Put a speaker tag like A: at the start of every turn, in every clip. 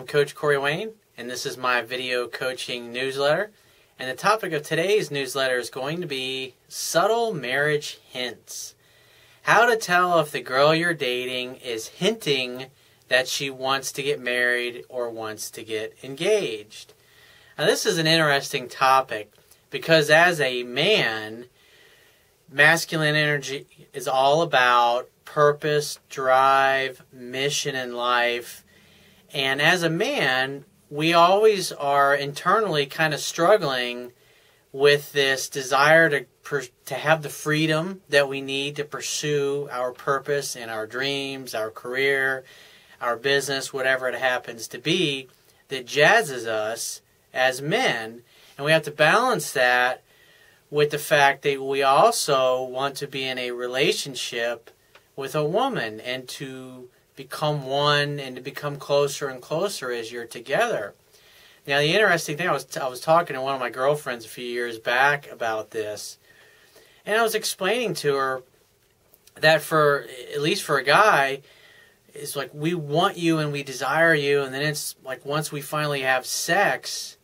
A: I'm Coach Corey Wayne, and this is my video coaching newsletter. And the topic of today's newsletter is going to be subtle marriage hints. How to tell if the girl you're dating is hinting that she wants to get married or wants to get engaged. Now, this is an interesting topic because as a man, masculine energy is all about purpose, drive, mission in life. And as a man, we always are internally kind of struggling with this desire to have the freedom that we need to pursue our purpose and our dreams, our career, our business, whatever it happens to be, that jazzes us as men. And we have to balance that with the fact that we also want to be in a relationship with a woman and to become one and to become closer and closer as you're together. Now, the interesting thing, I was talking to one of my girlfriends a few years back about this, and I was explaining to her that at least for a guy, it's like we want you and we desire you, and then it's like once we finally have sex,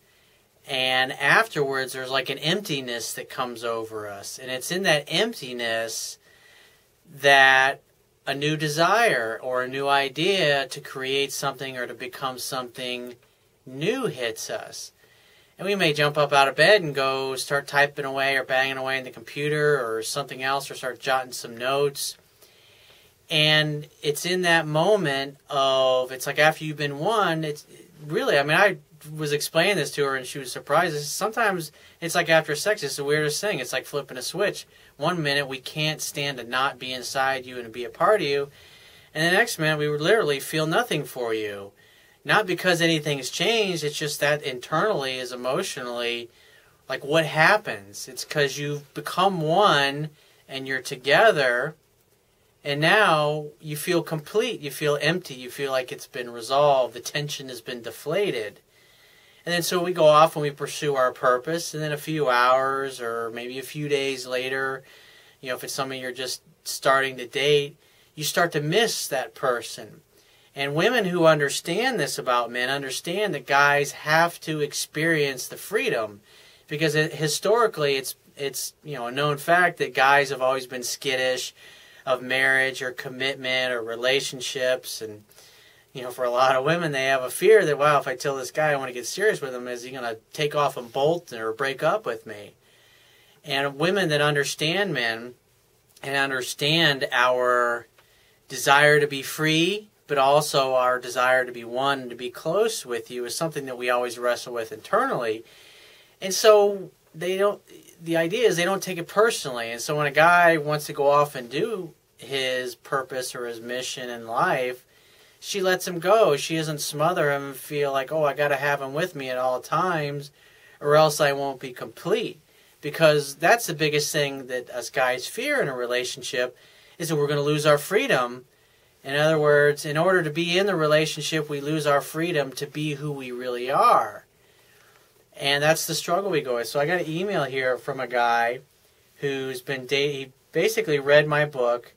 A: and afterwards there's like an emptiness that comes over us, and it's in that emptiness that a new desire or a new idea to create something or to become something new hits us. And we may jump up out of bed and go start typing away or banging away in the computer or something else, or start jotting some notes. And it's in that moment of, it's like after you've been won, it's really, I was explaining this to her and she was surprised. Sometimes it's like after sex, it's the weirdest thing. It's like flipping a switch. One minute we can't stand to not be inside you and to be a part of you, and the next minute we would literally feel nothing for you. Not because anything's changed, it's just that internally is emotionally, like what happens? It's because you've become one and you're together, and now you feel complete, you feel empty, you feel like it's been resolved, the tension has been deflated. And then so we go off and we pursue our purpose, and then a few hours or maybe a few days later, if it's someone you're just starting to date, you start to miss that person. And women who understand this about men understand that guys have to experience the freedom, because historically it's a known fact that guys have always been skittish of marriage or commitment or relationships. And for a lot of women, they have a fear that, wow, if I tell this guy I want to get serious with him, is he going to take off and bolt or break up with me? And women that understand men and understand our desire to be free, but also our desire to be one and to be close with you, is something that we always wrestle with internally. And so the idea is they don't take it personally. And so when a guy wants to go off and do his purpose or his mission in life, she lets him go. She doesn't smother him and feel like, oh, I got to have him with me at all times or else I won't be complete. Because that's the biggest thing that us guys fear in a relationship, is that we're going to lose our freedom. In other words, in order to be in the relationship, we lose our freedom to be who we really are. And that's the struggle we go with. So I got an email here from a guy who's been dating. He basically read my book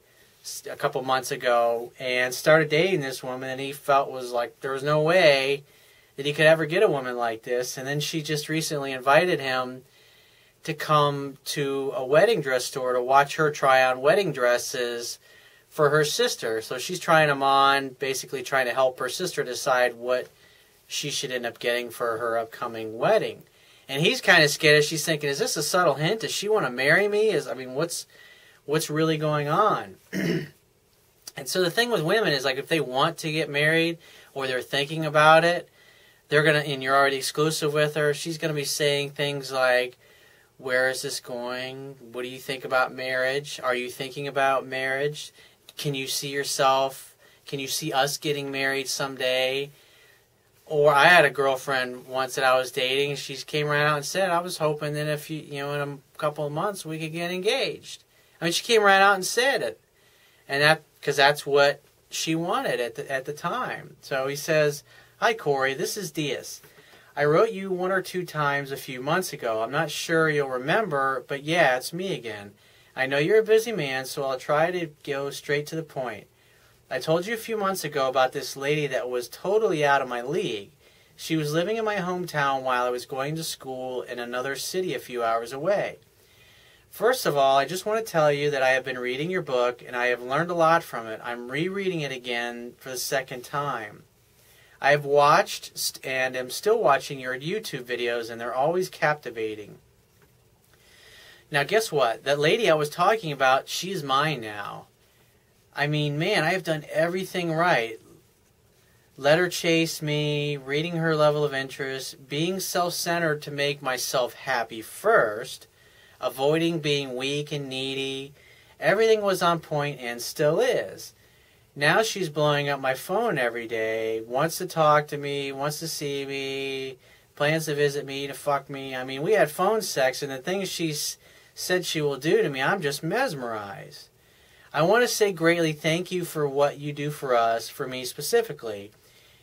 A: a couple months ago and started dating this woman, and he felt was like there was no way that he could ever get a woman like this. And then she just recently invited him to come to a wedding dress store to watch her try on wedding dresses for her sister. So she's trying them on, basically trying to help her sister decide what she should end up getting for her upcoming wedding. And he's kind of scared. She's thinking, is this a subtle hint? Does she want to marry me? What's really going on? And so the thing with women is, like, if they want to get married or they're thinking about it, and you're already exclusive with her, she's going to be saying things like, where is this going? What do you think about marriage? Are you thinking about marriage? Can you see us getting married someday? Or I had a girlfriend once that I was dating. She came right out and said, I was hoping that in a couple of months we could get engaged. She came right out and said it. And because that's what she wanted at the time. So he says, hi, Corey, this is Diaz. I wrote you 1 or 2 times a few months ago. I'm not sure you'll remember, but yeah, it's me again. I know you're a busy man, so I'll try to go straight to the point. I told you a few months ago about this lady that was totally out of my league. She was living in my hometown while I was going to school in another city a few hours away. First of all, I just want to tell you that I have been reading your book and I have learned a lot from it. I'm rereading it again for the second time. I have watched and am still watching your YouTube videos, and they're always captivating. Now guess what? That lady I was talking about, she's mine now. I mean, man, I have done everything right. Let her chase me, reading her level of interest, being self-centered to make myself happy first, avoiding being weak and needy. Everything was on point and still is. Now she's blowing up my phone every day, wants to talk to me, wants to see me, plans to visit me, to fuck me. I mean, we had phone sex, and the things she said she will do to me, I'm just mesmerized. I want to say greatly thank you for what you do for us, for me specifically.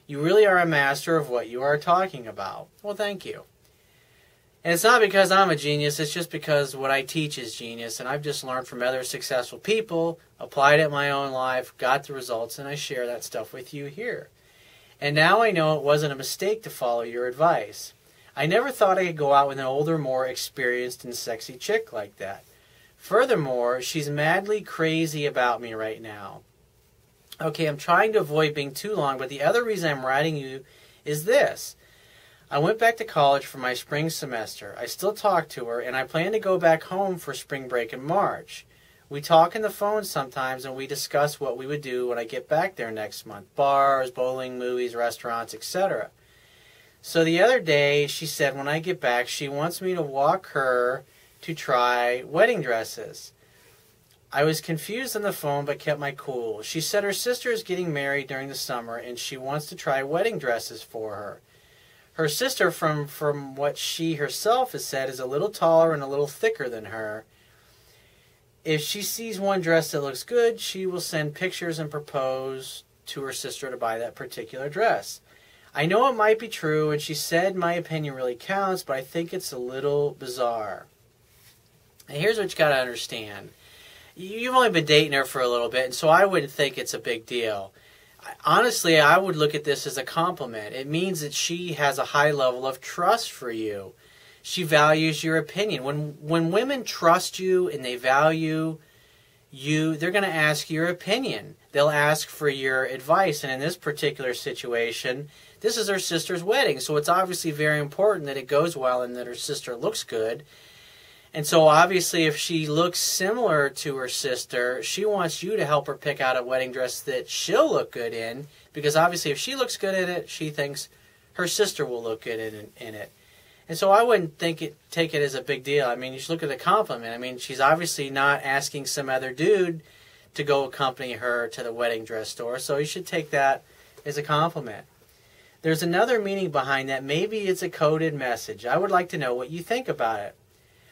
A: You really are a master of what you are talking about. Well, thank you. And it's not because I'm a genius, it's just because what I teach is genius, and I've just learned from other successful people, applied it in my own life, got the results, and I share that stuff with you here. And now I know it wasn't a mistake to follow your advice. I never thought I could go out with an older, more experienced and sexy chick like that. Furthermore, she's madly crazy about me right now. Okay, I'm trying to avoid being too long, but the other reason I'm writing you is this. I went back to college for my spring semester. I still talk to her, and I plan to go back home for spring break in March. We talk on the phone sometimes, and we discuss what we would do when I get back there next month. Bars, bowling, movies, restaurants, etc. So the other day, she said when I get back, she wants me to walk her to try wedding dresses. I was confused on the phone, but kept my cool. She said her sister is getting married during the summer, and she wants to try wedding dresses for her. Her sister, from what she herself has said, is a little taller and a little thicker than her. If she sees one dress that looks good, she will send pictures and propose to her sister to buy that particular dress. I know it might be true, and she said my opinion really counts, but I think it's a little bizarre. And here's what you got to understand. You've only been dating her for a little bit, and so I wouldn't think it's a big deal. Honestly, I would look at this as a compliment. It means that she has a high level of trust for you. She values your opinion. When women trust you and they value you, they're going to ask your opinion. They'll ask for your advice. And in this particular situation, this is her sister's wedding. So it's obviously very important that it goes well and that her sister looks good. And so obviously if she looks similar to her sister, she wants you to help her pick out a wedding dress that she'll look good in, because obviously if she looks good in it, she thinks her sister will look good in it. And so I wouldn't take it as a big deal. I mean, you should look at the compliment. I mean, she's obviously not asking some other dude to go accompany her to the wedding dress store, so you should take that as a compliment. There's another meaning behind that. Maybe it's a coded message. I would like to know what you think about it.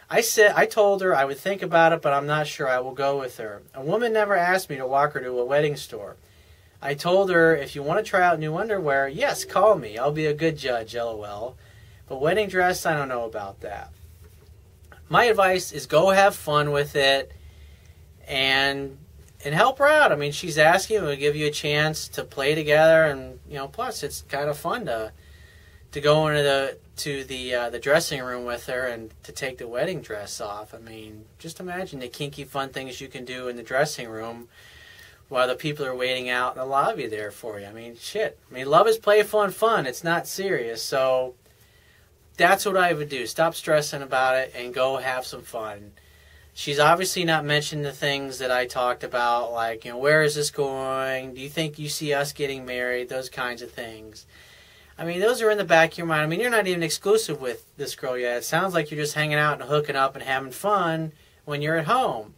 A: I told her I would think about it, but I'm not sure I will go with her. A woman never asked me to walk her to a wedding store. I told her, if you want to try out new underwear, yes, call me. I'll be a good judge, LOL. But wedding dress, I don't know about that. My advice is go have fun with it and help her out. I mean, she's asking, we'll give you a chance to play together, and plus it's kind of fun to go into the dressing room with her and to take the wedding dress off. I mean, just imagine the kinky fun things you can do in the dressing room while the people are waiting out in the lobby there for you. I mean, shit. I mean, love is playful and fun. It's not serious. So that's what I would do. Stop stressing about it and go have some fun. She's obviously not mentioned the things that I talked about, like, where is this going? Do you think you see us getting married? Those kinds of things. I mean, those are in the back of your mind. I mean, you're not even exclusive with this girl yet. It sounds like you're just hanging out and hooking up and having fun when you're at home.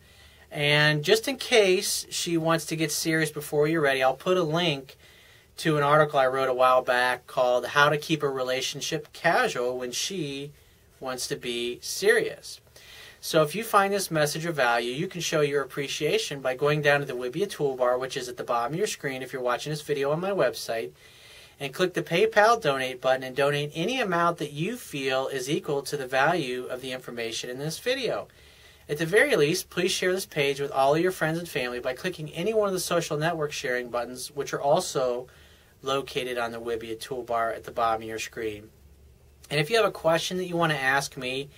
A: And just in case she wants to get serious before you're ready, I'll put a link to an article I wrote a while back called How to Keep a Relationship Casual When She Wants to Be Serious. So if you find this message of value, you can show your appreciation by going down to the Wibbia toolbar, which is at the bottom of your screen if you're watching this video on my website, and click the PayPal donate button and donate any amount that you feel is equal to the value of the information in this video. At the very least, please share this page with all of your friends and family by clicking any one of the social network sharing buttons, which are also located on the Wibbia toolbar at the bottom of your screen. And if you have a question that you want to ask me,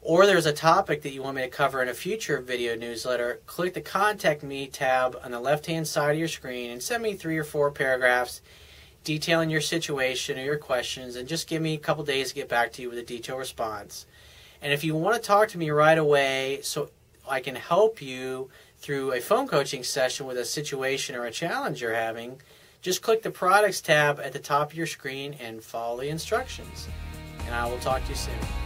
A: or there's a topic that you want me to cover in a future video newsletter, click the Contact Me tab on the left-hand side of your screen and send me 3 or 4 paragraphs detailing your situation or your questions, and just give me a couple days to get back to you with a detailed response. And if you want to talk to me right away so I can help you through a phone coaching session with a situation or a challenge you're having, just click the Products tab at the top of your screen and follow the instructions. And I will talk to you soon.